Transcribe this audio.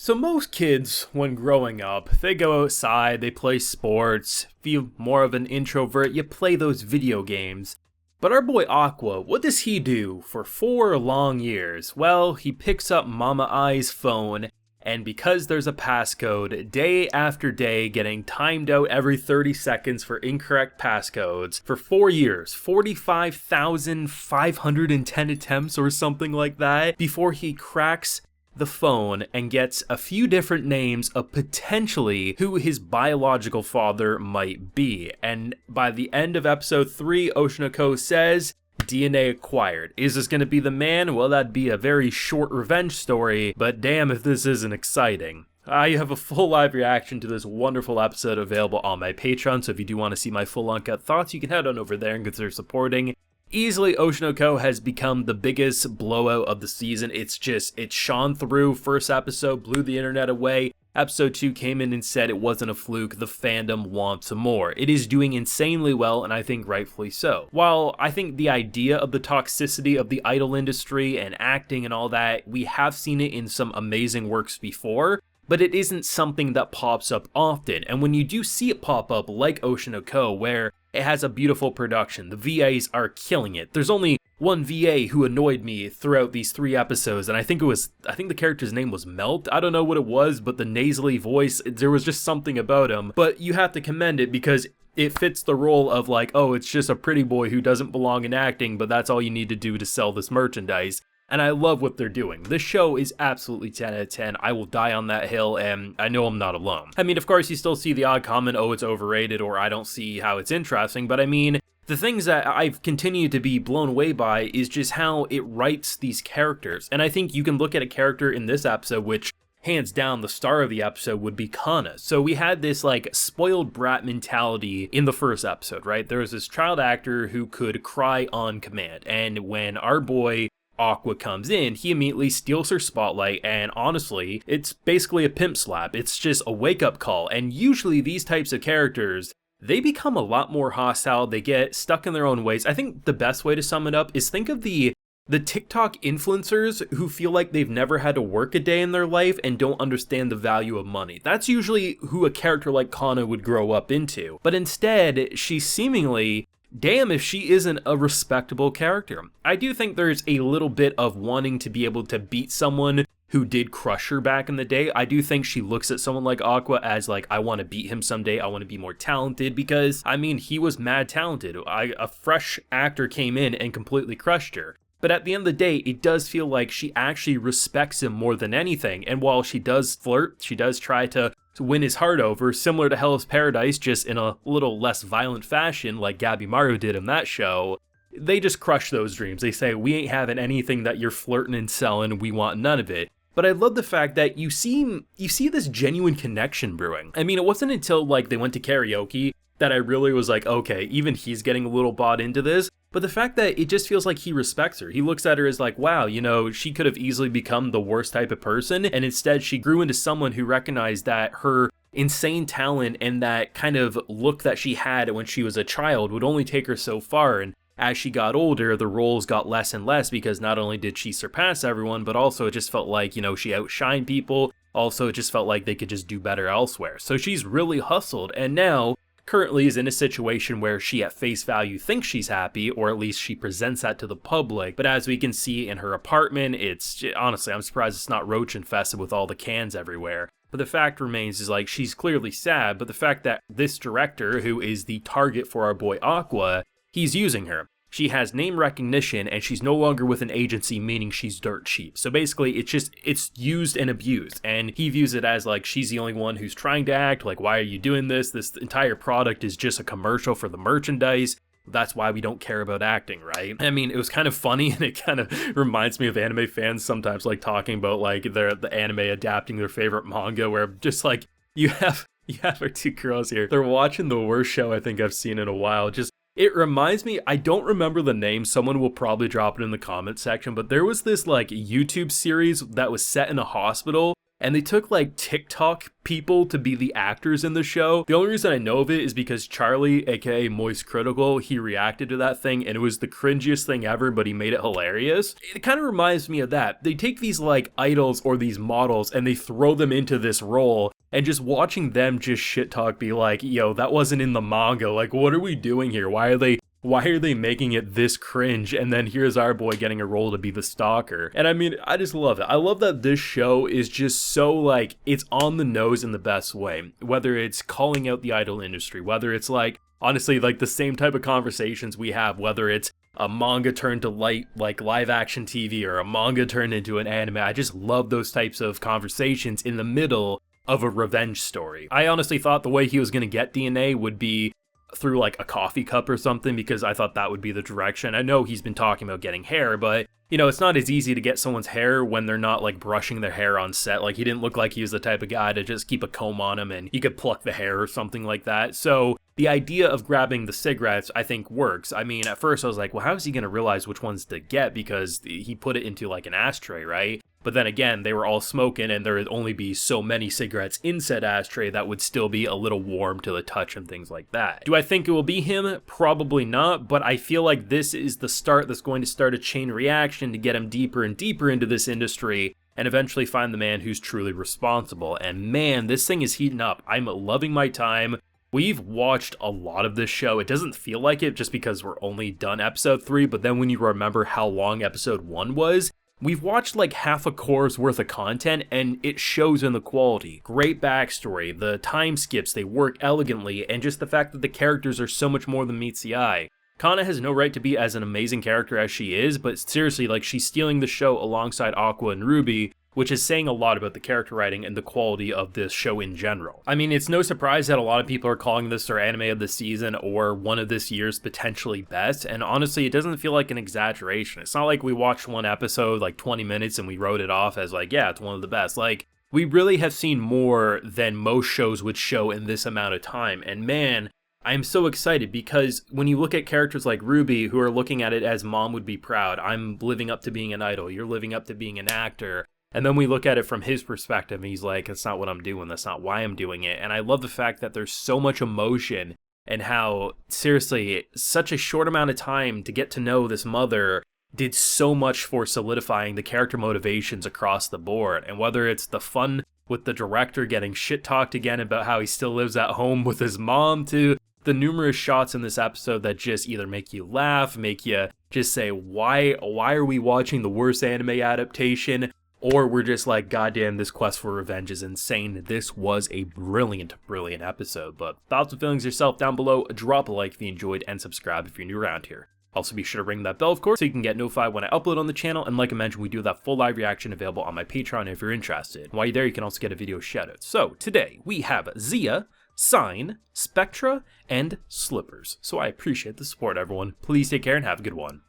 So most kids, when growing up, they go outside, they play sports. If you're more of an introvert, you play those video games. But our boy Aqua, what does he do for 4 long years? Well, he picks up Mama I's phone, and because there's a passcode, day after day getting timed out every 30 seconds for incorrect passcodes, for 4 years, 45,510 attempts or something like that, before he cracks the phone and gets a few different names of potentially who his biological father might be. And by the end of episode 3, Oshinoko says, DNA acquired. Is this going to be the man? Well, that'd be a very short revenge story, but damn if this isn't exciting. I have a full live reaction to this wonderful episode available on my Patreon, so if you do want to see my full uncut thoughts, you can head on over there and consider supporting. Easily, Oshinoko has become the biggest blowout of the season. It shone through. First episode blew the internet away. Episode 2 came in and said it wasn't a fluke. The fandom wants more. It is doing insanely well, and I think rightfully so. While I think the idea of the toxicity of the idol industry and acting and all that, we have seen it in some amazing works before, but it isn't something that pops up often. And when you do see it pop up, like Oshinoko, where it has a beautiful production, the VAs are killing it. There's only one VA who annoyed me throughout these 3 episodes, and I think the character's name was Melt. I don't know what it was, but the nasally voice, there was just something about him. But you have to commend it because it fits the role of like, oh, it's just a pretty boy who doesn't belong in acting, but that's all you need to do to sell this merchandise. And I love what they're doing. This show is absolutely 10 out of 10. I will die on that hill, and I know I'm not alone. I mean, of course, you still see the odd comment, oh, it's overrated, or I don't see how it's interesting, but I mean, the things that I've continued to be blown away by is just how it writes these characters. And I think you can look at a character in this episode, which hands down the star of the episode would be Kana. So we had this like spoiled brat mentality in the first episode, right? There was this child actor who could cry on command, and when our boy Aqua comes in, he immediately steals her spotlight, and honestly, it's basically a pimp slap. It's just a wake-up call, and usually these types of characters, they become a lot more hostile, they get stuck in their own ways. I think the best way to sum it up is think of the TikTok influencers who feel like they've never had to work a day in their life and don't understand the value of money. That's usually who a character like Kana would grow up into. But instead, she's seemingly, damn if she isn't a respectable character. I do think there's a little bit of wanting to be able to beat someone who did crush her back in the day. I do think she looks at someone like Aqua as like, I want to beat him someday, I want to be more talented, because, I mean, he was mad talented. A fresh actor came in and completely crushed her. But at the end of the day, it does feel like she actually respects him more than anything, and while she does flirt, she does try to win his heart over, similar to Hell's Paradise, just in a little less violent fashion like Gabi Maru did in that show. They just crush those dreams. They say, we ain't having anything that you're flirting and selling, we want none of it. But I love the fact that you see this genuine connection brewing. I mean, it wasn't until like they went to karaoke that I really was like, okay, even he's getting a little bought into this. But the fact that it just feels like he respects her. He looks at her as like, wow, you know, she could have easily become the worst type of person, and instead she grew into someone who recognized that her insane talent and that kind of look that she had when she was a child would only take her so far. And as she got older, the roles got less and less, because not only did she surpass everyone, but also it just felt like, you know, she outshined people. Also, it just felt like they could just do better elsewhere. So she's really hustled, and now currently is in a situation where she at face value thinks she's happy, or at least she presents that to the public. But as we can see in her apartment, it's honestly, I'm surprised it's not roach infested with all the cans everywhere. But the fact remains is like, she's clearly sad, but the fact that this director, who is the target for our boy Aqua, he's using her. She has name recognition, and she's no longer with an agency, meaning she's dirt cheap. So basically, it's used and abused, and he views it as like, she's the only one who's trying to act, like, why are you doing this? This entire product is just a commercial for the merchandise. That's why we don't care about acting, right? I mean, it was kind of funny, and it kind of reminds me of anime fans sometimes like talking about like the anime adapting their favorite manga, where just like, you have our 2 girls here, they're watching the worst show I think I've seen in a while. It reminds me, I don't remember the name, someone will probably drop it in the comment section, but there was this like YouTube series that was set in a hospital and they took like TikTok people to be the actors in the show. The only reason I know of it is because Charlie, aka Moist Critical, he reacted to that thing and it was the cringiest thing ever, but he made it hilarious. It kind of reminds me of that. They take these like idols or these models and they throw them into this role, and just watching them just shit talk, be like, yo, that wasn't in the manga, like what are we doing here? Why are they making it this cringe? And then here's our boy getting a role to be the stalker. And I mean, I just love it. I love that this show is just so like, it's on the nose in the best way. Whether it's calling out the idol industry, whether it's like, honestly, like the same type of conversations we have, whether it's a manga turned to live action TV or a manga turned into an anime. I just love those types of conversations in the middle of a revenge story. I honestly thought the way he was going to get DNA would be through like a coffee cup or something, because I thought that would be the direction. I know he's been talking about getting hair, but you know, it's not as easy to get someone's hair when they're not like brushing their hair on set. Like he didn't look like he was the type of guy to just keep a comb on him and he could pluck the hair or something like that. So the idea of grabbing the cigarettes, I think, works. I mean, at first I was like, well, how is he going to realize which ones to get? Because he put it into like an ashtray, right? But then again, they were all smoking and there would only be so many cigarettes in said ashtray that would still be a little warm to the touch and things like that. Do I think it will be him? Probably not, but I feel like this is the start that's going to start a chain reaction to get him deeper and deeper into this industry and eventually find the man who's truly responsible. And man, this thing is heating up. I'm loving my time. We've watched a lot of this show. It doesn't feel like it just because we're only done episode 3, but then when you remember how long episode 1 was, we've watched like half a core's worth of content and it shows in the quality. Great backstory, the time skips, they work elegantly, and just the fact that the characters are so much more than meets the eye. Kana has no right to be as an amazing character as she is, but seriously, like she's stealing the show alongside Aqua and Ruby, which is saying a lot about the character writing and the quality of this show in general. I mean, it's no surprise that a lot of people are calling this their anime of the season or one of this year's potentially best, and honestly, it doesn't feel like an exaggeration. It's not like we watched one episode, like 20 minutes, and we wrote it off as like, yeah, it's one of the best. Like, we really have seen more than most shows would show in this amount of time, and man, I'm so excited because when you look at characters like Ruby, who are looking at it as mom would be proud, I'm living up to being an idol, you're living up to being an actor. And then we look at it from his perspective, and he's like, that's not what I'm doing, that's not why I'm doing it. And I love the fact that there's so much emotion and how, seriously, such a short amount of time to get to know this mother did so much for solidifying the character motivations across the board. And whether it's the fun with the director getting shit-talked again about how he still lives at home with his mom, to the numerous shots in this episode that just either make you laugh, make you just say, why are we watching the worst anime adaptation? Or we're just like, goddamn, this quest for revenge is insane. This was a brilliant, brilliant episode. But thoughts and feelings yourself down below. Drop a like if you enjoyed, and subscribe if you're new around here. Also be sure to ring that bell, of course, so you can get notified when I upload on the channel. And like I mentioned, we do that full live reaction available on my Patreon if you're interested. While you're there, you can also get a video shoutout. So today we have Zia, Sign, Spectra, and Slippers. So I appreciate the support, everyone. Please take care and have a good one.